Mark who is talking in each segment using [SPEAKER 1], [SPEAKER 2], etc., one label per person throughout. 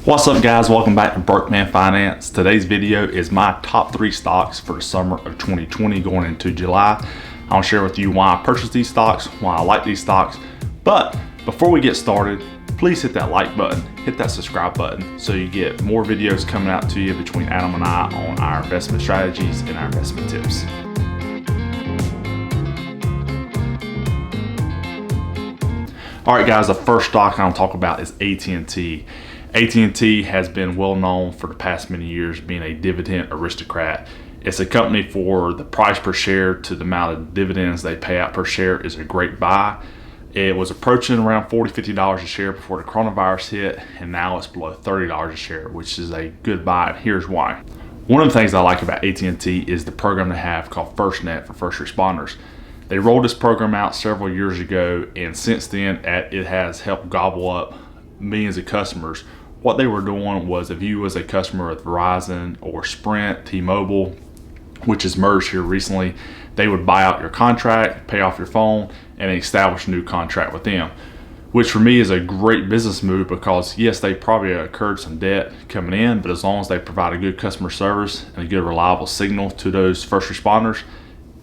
[SPEAKER 1] What's up guys, welcome back to Brokeman Finance. Today's video is my top 3 stocks for the summer of 2020 going into July. I'll share with you why I purchased these stocks, why I like these stocks. But before we get started, please hit that like button, hit that subscribe button so you get more videos coming out to you between Adam and I on our investment strategies and our investment tips. All right guys, the first stock I'm gonna talk about is AT&T. AT&T has been well known for the past many years being a dividend aristocrat. It's a company for the price per share to the amount of dividends they pay out per share is a great buy. It was approaching around $40, $50 a share before the coronavirus hit, and now it's below $30 a share, which is a good buy, and here's why. One of the things I like about AT&T is the program they have called FirstNet for first responders. They rolled this program out several years ago, and since then it has helped gobble up millions of customers. What they were doing was, if you was a customer of Verizon or Sprint, T-Mobile, which is merged here recently, they would buy out your contract, pay off your phone, and establish a new contract with them, which for me is a great business move because yes, they probably incurred some debt coming in, but as long as they provide a good customer service and a good reliable signal to those first responders,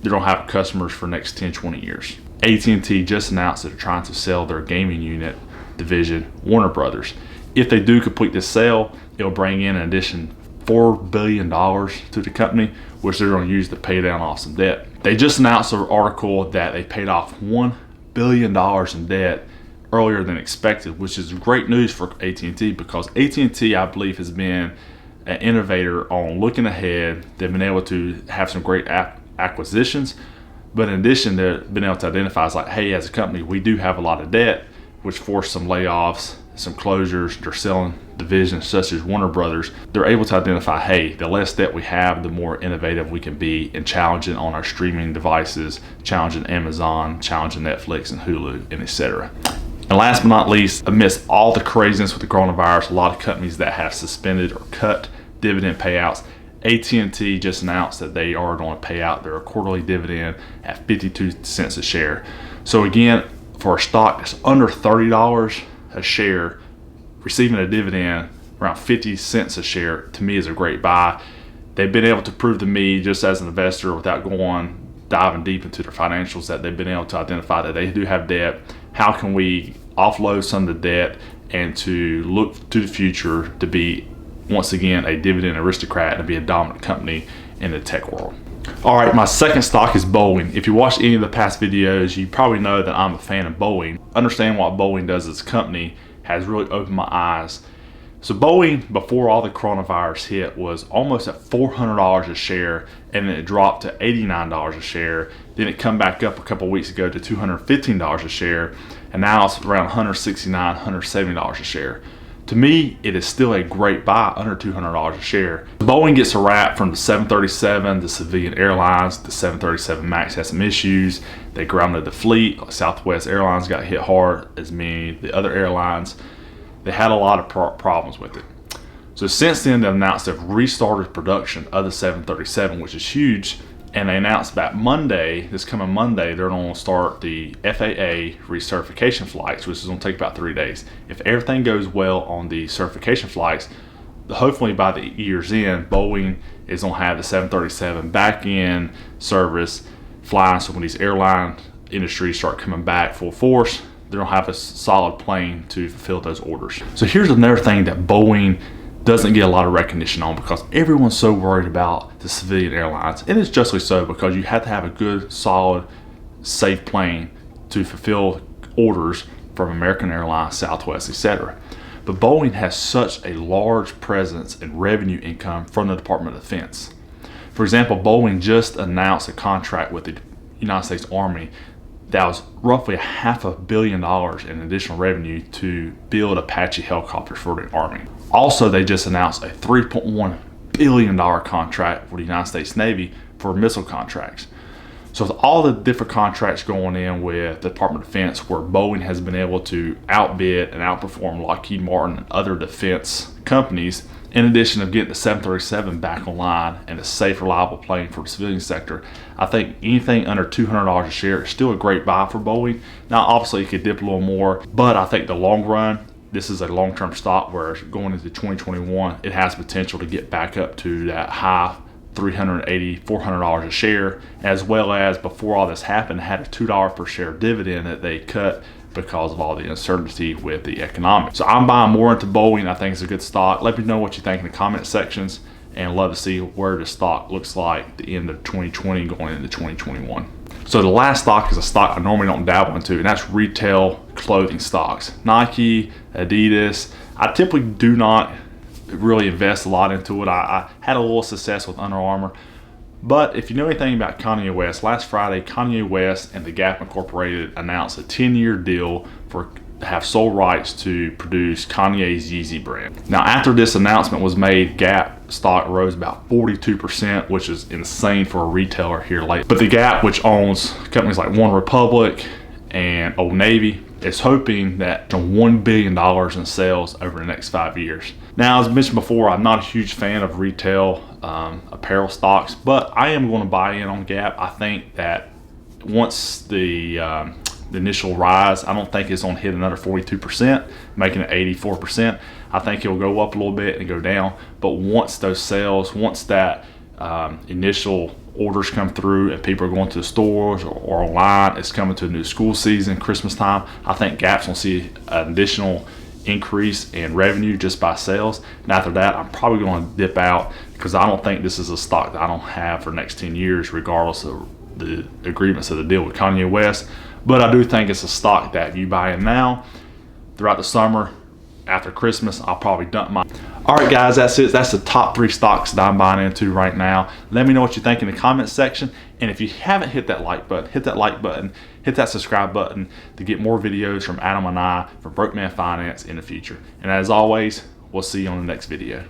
[SPEAKER 1] they don't have customers for the next 10, 20 years. AT&T just announced that they're trying to sell their gaming unit division, Warner Brothers. If they do complete this sale, it'll bring in an addition $4 billion to the company, which they're going to use to pay down off some debt. They just announced an article that they paid off $1 billion in debt earlier than expected, which is great news for AT&T because AT&T, I believe, has been an innovator on looking ahead. They've been able to have some great acquisitions, but in addition, they've been able to identify as like, hey, as a company, we do have a lot of debt, which forced some layoffs, some closures. They're selling divisions such as Warner Brothers. They're able to identify, hey, the less debt we have, the more innovative we can be in challenging on our streaming devices, challenging Amazon, challenging Netflix and Hulu, and etc. And last but not least, amidst all the craziness with the coronavirus, a lot of companies that have suspended or cut dividend payouts, AT&T just announced that they are going to pay out their quarterly dividend at 52 cents a share. So again, for a stock that's under $30 a share, receiving a dividend around 50 cents a share, to me is a great buy. They've been able to prove to me, just as an investor, without diving deep into their financials, that they've been able to identify that they do have debt. How can we offload some of the debt and to look to the future to be, once again, a dividend aristocrat and be a dominant company in the tech world. All right, my second stock is Boeing. If you watched any of the past videos, you probably know that I'm a fan of Boeing. Understand what Boeing does as a company has really opened my eyes. So Boeing, before all the coronavirus hit, was almost at $400 a share, and then it dropped to $89 a share. Then it come back up a couple weeks ago to $215 a share, and now it's around $169, $170 a share. To me, it is still a great buy under $200 a share. Boeing gets a rap from the 737, the civilian airlines. The 737 MAX has some issues. They grounded the fleet. Southwest Airlines got hit hard, as many the other airlines. They had a lot of problems with it. So since then, they announced they've restarted production of the 737, which is huge. And they announced that Monday, this coming Monday, they're going to start the FAA recertification flights, which is going to take about 3 days. If everything goes well on the certification flights, hopefully by the year's end, Boeing is going to have the 737 back in service, flying. So when these airline industries start coming back full force, they're going to have a solid plane to fulfill those orders. So here's another thing that Boeing doesn't get a lot of recognition on, because everyone's so worried about the civilian airlines, and it's justly so, because you have to have a good, solid, safe plane to fulfill orders from American Airlines, Southwest, etc. But Boeing has such a large presence and revenue income from the Department of Defense. For example, Boeing just announced a contract with the United States Army that was roughly $500 million in additional revenue to build Apache helicopters for the Army. Also, they just announced a $3.1 billion contract for the United States Navy for missile contracts. So with all the different contracts going in with the Department of Defense, where Boeing has been able to outbid and outperform Lockheed Martin and other defense companies, in addition of getting the 737 back online and a safe, reliable plane for the civilian sector, I think anything under $200 a share is still a great buy for Boeing. Now, obviously, it could dip a little more, but I think the long run, this is a long-term stock where going into 2021, it has potential to get back up to that high $380, $400 a share, as well as before all this happened, had a $2 per share dividend that they cut because of all the uncertainty with the economics. So I'm buying more into Boeing. I think it's a good stock. Let me know what you think in the comment sections, and love to see where the stock looks like at the end of 2020 going into 2021. So the last stock is a stock I normally don't dabble into, and that's retail clothing stocks. Nike, Adidas. I typically do not really invest a lot into it. I had a little success with Under Armour. But if you know anything about Kanye West, last Friday, Kanye West and the Gap Incorporated announced a 10-year deal to have sole rights to produce Kanye's Yeezy brand. Now, after this announcement was made, Gap stock rose about 42%, which is insane for a retailer here lately. But the Gap, which owns companies like One Republic and Old Navy, is hoping that $1 billion in sales over the next 5 years. Now, as mentioned before, I'm not a huge fan of retail apparel stocks, but I am going to buy in on Gap. I think that once the initial rise, I don't think it's going to hit another 42%, making it 84%. I think it'll go up a little bit and go down. But once those sales, once that initial orders come through and people are going to the stores or online, it's coming to a new school season, Christmas time, I think Gap's going to see an additional increase in revenue just by sales. And after that, I'm probably going to dip out because I don't think this is a stock that I don't have for the next 10 years, regardless of the agreements of the deal with Kanye West. But I do think it's a stock that if you buy in now, throughout the summer, after Christmas, I'll probably dump mine. All right, guys, that's it. That's the top 3 stocks that I'm buying into right now. Let me know what you think in the comments section. And if you haven't hit that like button, hit that like button, hit that subscribe button to get more videos from Adam and I for Broke Man Finance in the future. And as always, we'll see you on the next video.